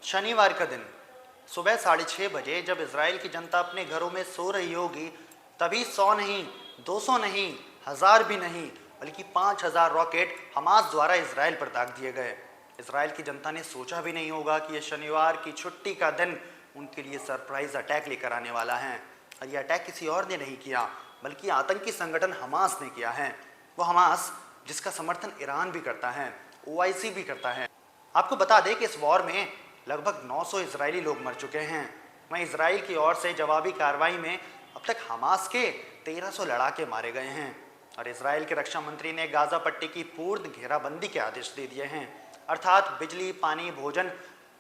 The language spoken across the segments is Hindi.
शनिवार का दिन सुबह 6:30 बजे जब इजराइल की जनता अपने घरों में सो रही होगी, तभी 100 नहीं, 200 नहीं, 1000 भी नहीं, बल्कि 5000 रॉकेट हमास द्वारा इजराइल पर दाग दिए गए। इजराइल की जनता ने सोचा भी नहीं होगा कि यह शनिवार की छुट्टी का दिन उनके लिए सरप्राइज अटैक लेकर आने वाला है। और यह अटैक किसी और ने नहीं किया, बल्कि आतंकी संगठन हमास ने किया है। वो हमास जिसका समर्थन ईरान भी करता है, ओआईसी भी करता है। आपको बता दें कि इस वॉर में लगभग 900 इजरायली लोग मर चुके हैं। वहीं इजराइल की ओर से जवाबी कार्रवाई में अब तक हमास के 1300 लड़ाके मारे गए हैं। और इजराइल के रक्षा मंत्री ने गाजा पट्टी की पूर्ण घेराबंदी के आदेश दे दिए हैं, अर्थात बिजली, पानी, भोजन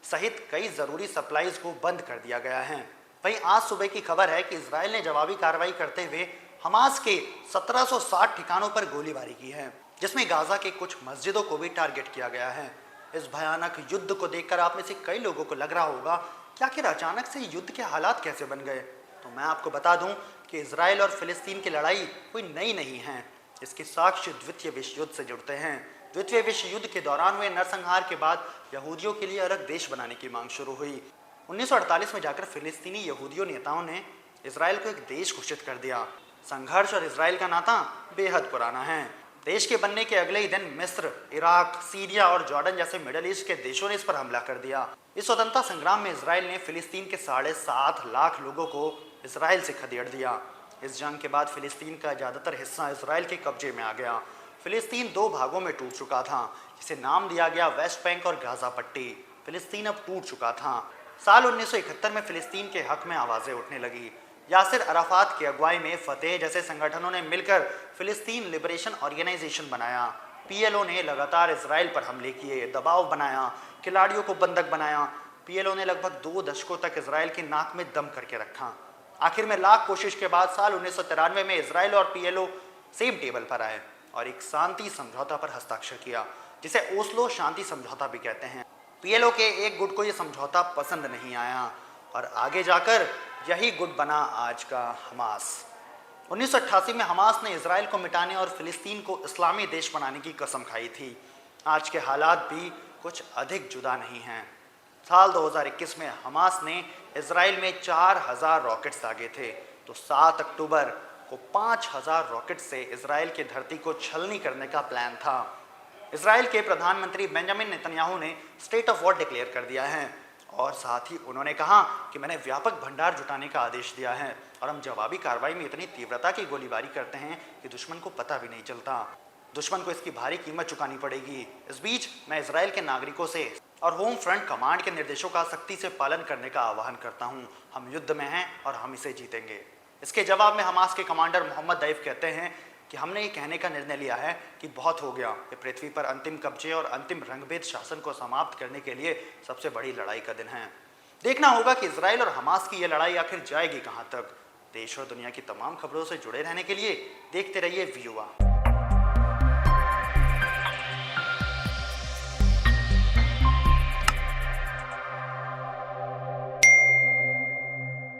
सहित कई जरूरी सप्लाईज को बंद कर दिया गया है। वहीं आज सुबह की खबर है कि इजराइल ने जवाबी कार्रवाई करते हुए हमास के 1760 ठिकानों पर गोलीबारी की है, जिसमें गाजा के कुछ मस्जिदों को भी टारगेट किया गया है। इस भयानक युद्ध को देखकर आप में से कई लोगों को लग रहा होगा कि आखिर अचानक से युद्ध के हालात कैसे बन गए। तो मैं आपको बता दूं कि इजराइल और फिलिस्तीन की लड़ाई कोई नई नहीं है। इसके साक्ष्य द्वितीय विश्व युद्ध से जुड़ते हैं। द्वितीय विश्व युद्ध के दौरान हुए नरसंहार के बाद यहूदियों के लिए अलग देश बनाने की मांग शुरू हुई। 1948 में जाकर फिलिस्तीनी यहूदियों नेताओं ने इजराइल को एक देश घोषित कर दिया। संघर्ष और इजराइल का नाता बेहद पुराना है। देश के बनने के अगले ही दिन मिस्र, इराक, सीरिया और जॉर्डन जैसे मिडिल ईस्ट के देशों ने इस पर हमला कर दिया। इस स्वतंत्रता संग्राम में इजराइल ने फिलिस्तीन के 7.5 लाख लोगों को इजराइल से खदेड़ दिया। इस जंग के बाद फिलिस्तीन का ज्यादातर हिस्सा इजराइल के कब्जे में आ गया। फिलिस्तीन 2 भागों में टूट चुका था, जिसे नाम दिया गया वेस्ट बैंक और गाजा पट्टी। फिलिस्तीन अब टूट चुका था। साल 1971 में फिलिस्तीन के हक में आवाजें उठने लगी। यासिर अराफात की अगुवाई में फतेह जैसे संगठनों ने मिलकर फिलिस्तीन लिबरेशन ऑर्गेनाइजेशन बनाया। पीएलओ ने लगातार इजराइल पर हमले किए, दबाव बनाया, खिलाड़ियों को बंधक बनाया। पीएलओ ने लगभग 2 दशकों तक इजराइल की नाक में दम करके रखा। आखिर में लाख कोशिश के बाद साल 1993 में इजराइल और पीएलओ सेम टेबल पर आए और एक शांति समझौता पर हस्ताक्षर किया, जिसे ओस्लो शांति समझौता भी कहते हैं। पीएलओ के एक गुट को यह समझौता पसंद नहीं आया और आगे जाकर यही गुट बना आज का हमास। 1988 में हमास ने इजराइल को मिटाने और फिलिस्तीन को इस्लामी देश बनाने की कसम खाई थी। आज के हालात भी कुछ अधिक जुदा नहीं हैं। साल 2021 में हमास ने इजराइल में 4000 रॉकेट्स दागे थे, तो 7 अक्टूबर को 5000 रॉकेट से इजराइल की धरती को छलनी करने का प्लान था। इजराइल के प्रधानमंत्री बेंजामिन नेतन्याहू ने स्टेट ऑफ वॉर डिक्लेयर कर दिया है और साथ ही उन्होंने कहा कि मैंने व्यापक भंडार जुटाने का आदेश दिया है और हम जवाबी कार्रवाई में इतनी तीव्रता की गोलीबारी करते हैं कि दुश्मन को पता भी नहीं चलता। दुश्मन को इसकी भारी कीमत चुकानी पड़ेगी। इस बीच मैं इजराइल के नागरिकों से और होम फ्रंट कमांड के निर्देशों का सख्ती से पालन करने का आह्वान करता हूं। हम युद्ध में हैं और हम इसे जीतेंगे। इसके जवाब में हमास के कमांडर मोहम्मद दैफ कहते हैं कि हमने ये कहने का निर्णय लिया है कि बहुत हो गया। ये पृथ्वी पर अंतिम कब्जे और अंतिम रंगभेद शासन को समाप्त करने के लिए सबसे बड़ी लड़ाई का दिन है। देखना होगा कि इजराइल और हमास की यह लड़ाई आखिर जाएगी कहां तक। देश और दुनिया की तमाम खबरों से जुड़े रहने के लिए देखते रहिए वी युवा।